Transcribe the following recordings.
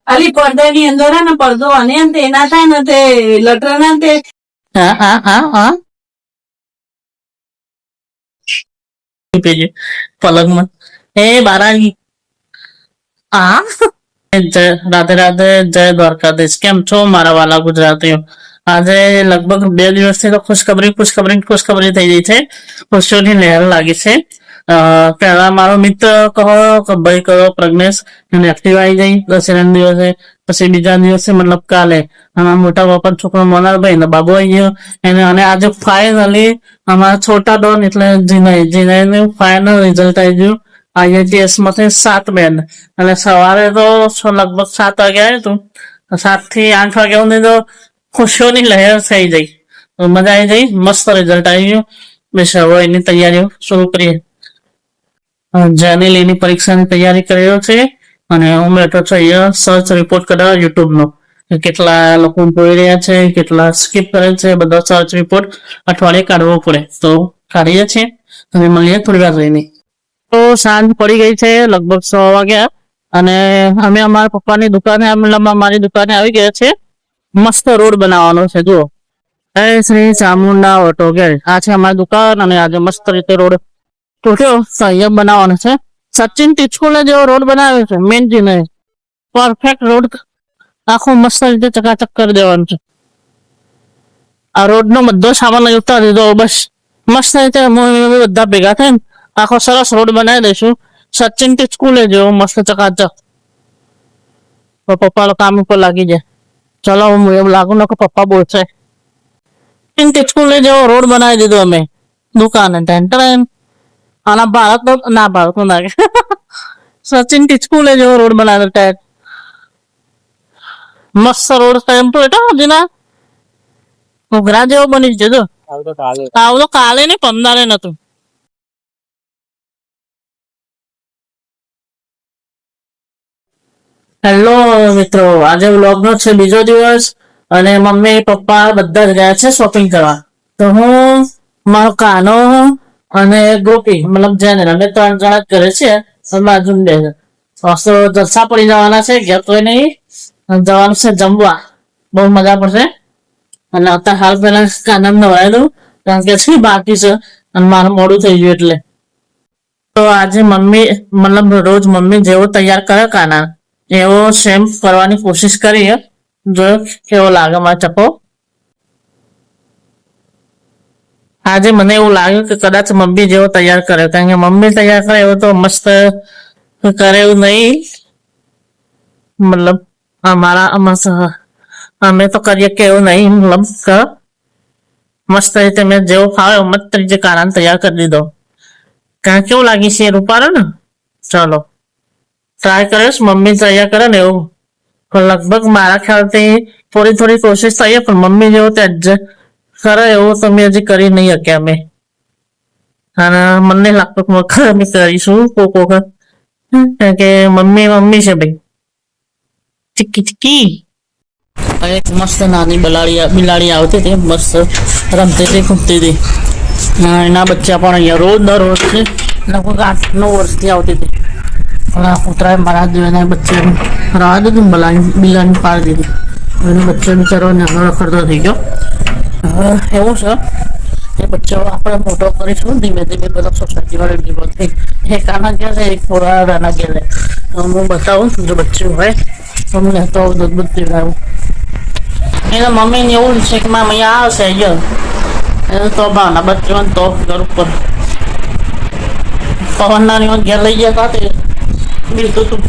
અલી પડદાની અંદર હે ને પડદો અને તે ના થાય ને તે લટર ના તે હા પેજે પલંગમાં એ બારાની હા જય રાધે રાધે જય દ્વારકાધીશ. કેમ છો મારા વાલા ગુજરાતીઓ? આજે લગભગ 2 દિવસથી તો ખુશખબરી થઈ ગઈ છે. ખુશીઓની લહેર લાગી છે. પેલા મારો મિત્ર કહો કે ભાઈ કયો પ્રજ્ઞેશ એને એક્ટિવ આવી ગઈ દશેરાના દિવસે. પછી બીજા દિવસે મતલબ કાલે અમારા મોટા બાપા છોકરો મોનાલભાઈ ને બાબુ આવી ગયો એને. અને આજે ફાઇનલી અમારા છોટા ડોન એટલે જીનાઈનું ફાઇનલ રિઝલ્ટ આવી ગયું. IITS માંથી 7 બેન્ડ અને સવારે તો લગભગ 7 વાગે આવ્યું હતું. 7 થી 8 વાગ્યા સુધી તો ખુશીઓની લહેર થઈ ગઈ. મજા આવી ગઈ. મસ્ત રિઝલ્ટ આવી ગયું. બસ હવે એની તૈયારીઓ શરૂ કરીએ. જેની પરીક્ષાની તૈયારી કરી રહ્યો છે અને હું બેઠો છું અહીંયા સર્ચ રિપોર્ટ કરાવવા યુટ્યુબનો. કેટલા લોકો જોઈ રહ્યા છે, કેટલા સ્કીપ કરે છે, બધા સર્ચ રિપોર્ટ અઠવાડિયે કાઢવો પડે તો કાઢીએ છીએ. તમે મળીએ થોડી વાર રહીને. તો સાંજ પડી ગઈ છે લગભગ 6 વાગ્યા અને અમે અમારા પપ્પાની દુકાને મારી દુકાને આવી ગયા છે. મસ્ત રોડ બનાવવાનો છે. જુઓ, જય શ્રી ચામુંડા ઓટો ગેરેજ. આ છે અમારી દુકાન અને આજે મસ્ત રીતે રોડ તૂટ્યો તો અહીંયા બનાવવાનો છે. સચિન ટીચકુલે જેવો રોડ બનાવ્યો છે. મેન જીને પરફેક્ટ રોડ આખો મસ્ત રીતે ચકાચક કરી દેવાનું છે. આ રોડ નો બધો સામાન ઉતાર દીધો. બસ મસ્ત રીતે બધા ભેગા થઈને આખો સરસ રોડ બનાવી દઈશું. સચિન ટીચકુલે જેવો મસ્ત ચકાચક. તો પપ્પા કામ ઉપર લાગી જાય. ચલો હું એવું લાગુ ને કે પપ્પા બોલશે. સચિન ટીચકુલે જેવો રોડ બનાવી દીધો અમે દુકાને. આના ભારત ના સચિન ટીચકુલે જેવો રોડ બનાવ્યો ટાયર. મસ્ત રોડ ટેમ્પો એટલો જીના ઘોઘરા જેવો બની જજો. આવું તો કાલે ને 15 નતું. હેલો મિત્રો, આજે વ્લોગ નો છે બીજો દિવસ અને મમ્મી પપ્પા બધા જ ગયા છે શોપિંગ કરવા. તો હું મારો કાનો અને ગોપી મતલબ જેને અમે 3 જણા જ ઘરે છે. બાજુ બે તો જલસા પડી જવાના છે. ઘેર તો નહીં જવાનું છે જમવા. બહુ મજા પડશે. અને અત્યારે હાલ પેલા કાના નવરાય દઉં કારણ કે છે બાકી છે અને મારું મોડું થઈ ગયું એટલે. તો આજે મમ્મી મતલબ રોજ મમ્મી જેવો તૈયાર કરે કાના એવો સેમ કરવાની કોશિશ કરીએ. જોયો કેવો લાગે મારો ચપ્પો. આજે મને એવું લાગ્યું કે કદાચ મમ્મી જેવો તૈયાર કરે કારણ કે મમ્મી તૈયાર કરે એવો તો મસ્ત કરે એવું નહીં. મતલબ અમે તો કરીએ કે એવું નહીં. મતલબ મસ્ત રીતે મેં જેવો ફાવે મસ્ત રીતે કાનાને તૈયાર કરી દીધો. કારણ કેવું લાગી છે રૂપારો ને. ચલો ટ્રાય કરીશ મમ્મી તૈયાર કરે ને એવું. લગભગ મારા ખ્યાલથી થોડી કોશિશ થઈ પણ મમ્મી જેવો ત્યાં કરે એવું તો મેં હજી કરી નહીં શક્યા અમે. અને મને લાગતું કે અમે કરીશું કોક વખત કારણ કે મમ્મી છે ભાઈ. ચીકી એક મસ્ત નાની બિલાડી આવતી હતી. મસ્ત રમતી હતી ખૂબતી હતી. એના બચ્ચા પણ અહીંયા રોજ દર રોજ છે લગભગ 8-9 વર્ષથી આવતી હતી. કૂતરાએ મારા જોઈને બચ્ચે રાહ દીધું. બિલાડી પાડી દીધી. એનો બચ્ચો બિચારો નાનો રખડતો થઈ ગયો. એવું છે એ બચ્ચો આપણે મોટો કરીશું ધીમે ધીમે. બધા સોસાયટી વાળા ભેગો થઈ એક આના ઘેર છે એક થોડા આના ઘેર. હું બતાવું જો બચ્ચું હોય તો હું લેતો આવું દૂધ પીવડાવું. એના મમ્મીને એવું છે કે મારા અહીંયા આવશે એને તો ભાવના બચ્ચો તો ઘર ઉપર પવનના ઘેર લઈ ગયા હતા બીજું તું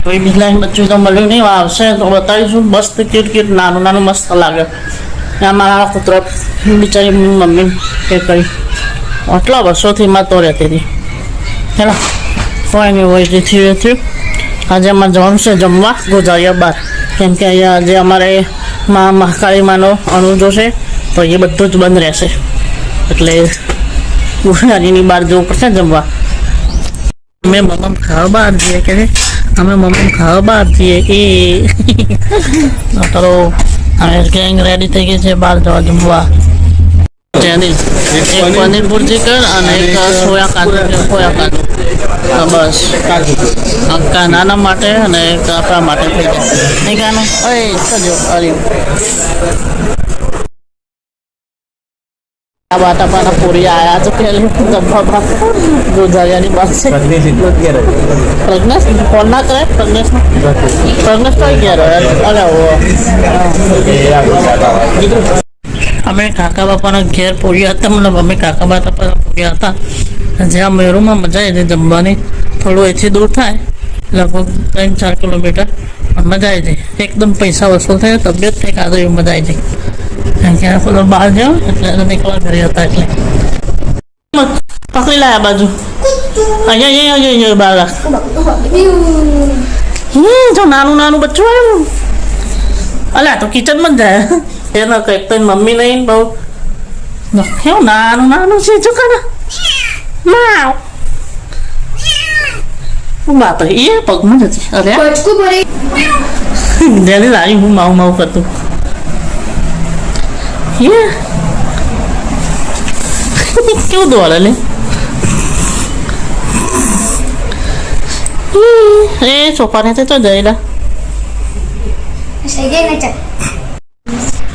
કોઈ બીજા બચ્ચું તો મળ્યું નહીં. આવશે તો બતાવીશું. મસ્ત ક્યુટ નાનું મસ્ત લાગે. મારા કૂતરો બિચારી મમ્મી કે કરી આટલા વર્ષોથી માં તો રહેતી હતી. હેલો કોઈ નહીં હોય જે થયું. આજે અમારે જવાનું છે જમવા ગોજારિયા બાર. કેમ કે અહીંયા આજે અમારે મહાકાળી માનો અનુજો છે તો એ બધું જ બંધ રહેશે એટલે ગોજારીની બહાર જવું પડશે જમવા. અમે મમ્મ ખાવા બહાર જઈએ કે અમે મમ્મ ખાવા બહાર જઈએ કે ચલો અમે ગેંગ રેડી થઈ ગઈ છે બહાર જવા જમવા. ચાઇનીઝ એક પનીર ભુરજી કર અને એક સોયા કાજુ હા, બસ નાના માટે અને એક આપણા માટે થઈ જાય નહીં કાનો કરજો અરે આ બાત આપણા પૂરી આયા તો પહેલે ડબ્બા દૂધારિયાની બાત છે પ્રજ્ઞેશ ફોન ના કરે પ્રજ્ઞેશ તો ગયા અરે અમે કાકા બાપાના ઘેર પોળ્યા હતા મતલબ અમે કાકા બાપા પોળ્યા હતા જ્યાં મેરુમાં મજા આવી હતી જમવાની થોડું અહીંથી દૂર થાય લગભગ 3-4 કિલોમીટર પણ મજા આવી હતી એકદમ પૈસા વસૂલ થાય તબિયત થઈ કાદો એવી મજા આવી હતી કારણ કે પેલો બહાર જાઓ એટલે નીકળવા ઘરે હતા એટલે પકડી લાયા બાજુ અહીંયા બહાર રાખ જો નાનું બચ્ચું આવ્યું અલ્યા તો કિચનમાં જ જાય એનો કંઈક તો મમ્મી નહીં બહુ કેવું નાનું છે જો કાના માવ બાપરે એ પગમાં જ હતી અરે જેની લાવી હું માવ કરતું કેવું દોડે લે એ છોકરાને તો જયેલા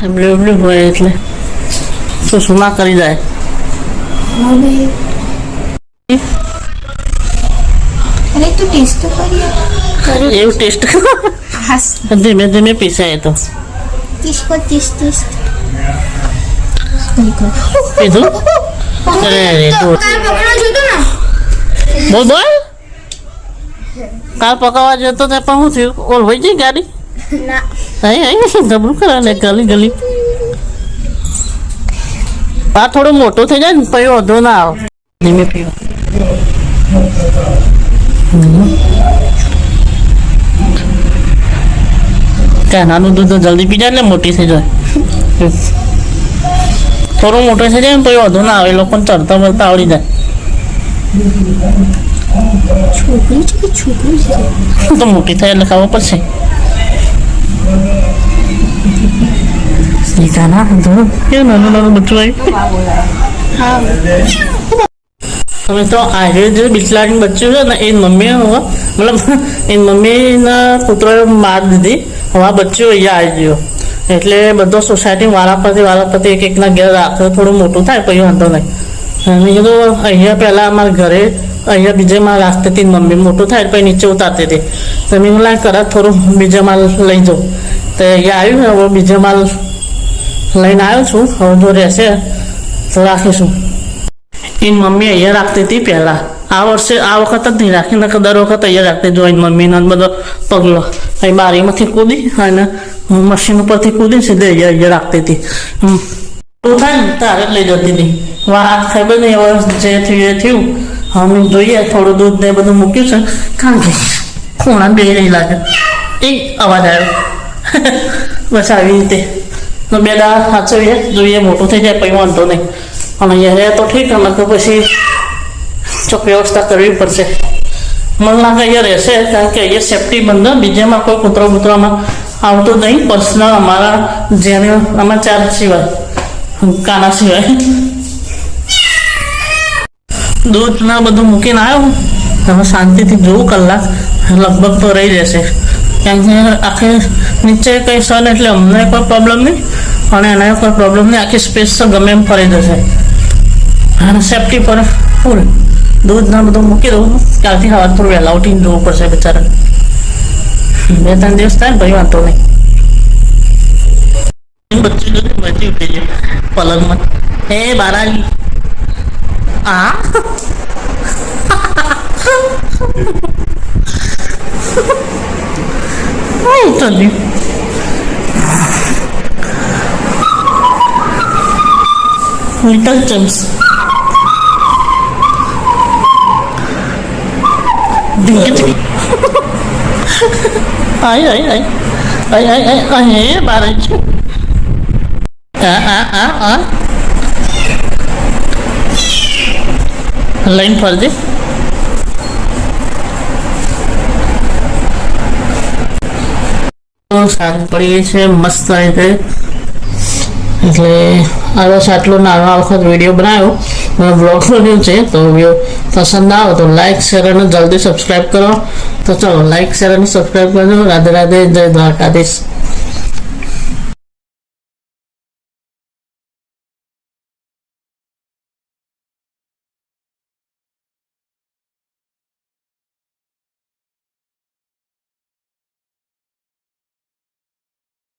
બ્લુ હોય એટલે શું ના કરી જાય એવું ટેસ્ટ ધીમે ધીમે પીસાય તો કીધું બોલ કાલ પકાવવા જતો તે પણ શું થયું ઓલ હોય છે ગાડી ગબરું કરે ને ગલી આ થોડો મોટો થઈ જાય ને પછી વધુ ના આવે ધીમે પીવો નાનું દૂધ જલ્દી પી જાય એટલે મોટી થઈ જાય થોડું મોટો થઈ જાય ને પછી વધુ ના આવે લોકોને ચડતા વળતા આવડી જાય તો મોટી થાય એટલે ખાવા પડશે નાનું બચ્ચું આવ્યું તમે તો આજે જે બિચલાડીનું બચ્ચું છે ને એ મમ્મી મતલબ એ મમ્મીના પુત્રોએ માર દીધી હવે આ બચ્ચું અહીંયા આવી ગયો એટલે બધો સોસાયટી વારાપતિ એકના ઘેર રાખે થોડું મોટું થાય પછી વાંધો નહીં મેં કીધું અહીંયા પહેલાં અમારા ઘરે અહીંયા બીજે માલ રાખતી હતી મમ્મી મોટું થાય પછી નીચે ઉતારતી હતી તો મેં લાગે કદાચ થોડું બીજે માલ લઈ જાઉં તો અહીંયા આવ્યું હવે બીજે માલ લઈને આવ્યો છું હવે જો રહેશે તો રાખીશું એની મમ્મી અહીંયા રાખતી હતી પહેલાં આ વખત જ નહીં રાખી નકર દર વખત અહીંયા રાખતી જોઈને મમ્મીનો બધો પગલો અહીં બારીમાંથી કૂદી અને મશીન ઉપરથી કૂદી સીધે અહીંયા રાખતી હતી થાય ને તારે લઈ જતી હતી વાત ખબર નહીં હવે જે થયું એ થયું અમે જોઈએ થોડું દૂધ ને બધું મૂક્યું છે કારણ કે ખૂણા બે નહીં લાગે એ અવાજ આવ્યો બસ આવી રીતે તો બે દાળ સાચવીએ જોઈએ મોટું થઈ જાય પછી વાંધો નહીં અને અહીંયા રહે તો ઠીક અમે તો પછી ચોક વ્યવસ્થા કરવી પડશે મને લાગે અહીંયા રહેશે કારણ કે અહીંયા સેફટી બંધ બીજામાં કોઈ કૂતરામાં આવતું નહીં પર્સનલ અમારા જેને અમારા 4 સિવાય કાના સિવાય દૂધ ના બધું મૂકીને આવ્યો તમે શાંતિથી જોવું કલાક લગભગ તો રહી જશે કારણ કે આખી નીચે કંઈ સન એટલે અમને કોઈ પ્રોબ્લેમ નહીં અને એને કોઈ પ્રોબ્લેમ નહીં આખી સ્પેસ તો ગમે એમ ફરી જશે અને સેફટી પર ફૂલ દૂધ ના બધું મૂકી દઉં કાલથી સવાર થોડું વહેલા ઉઠીને જોવું પડશે બિચારા 2-3 દિવસ થાય ને ભાઈ વાંધો નહીં બચ્ચું જોયું બચી ઉઠી જાય પલંગમાં એ બારાજી આ ચાલ્યું લિટલ ચમ્સ આય બારાજી લાઈન ફરજે સારી પડી ગઈ છે મસ્ત રીતે એટલે આ બસ આટલો નાનો વખત વિડીયો બનાવ્યો, મેં બ્લોગ બન્યું છે. તો વિડીયો પસંદ આવે તો લાઈક શેર અને જલ્દી સબસ્ક્રાઈબ કરો. તો ચલો લાઈક શેર અને સબસ્ક્રાઈબ કરજો. રાધે રાધે, જય દ્વારકાધીશ.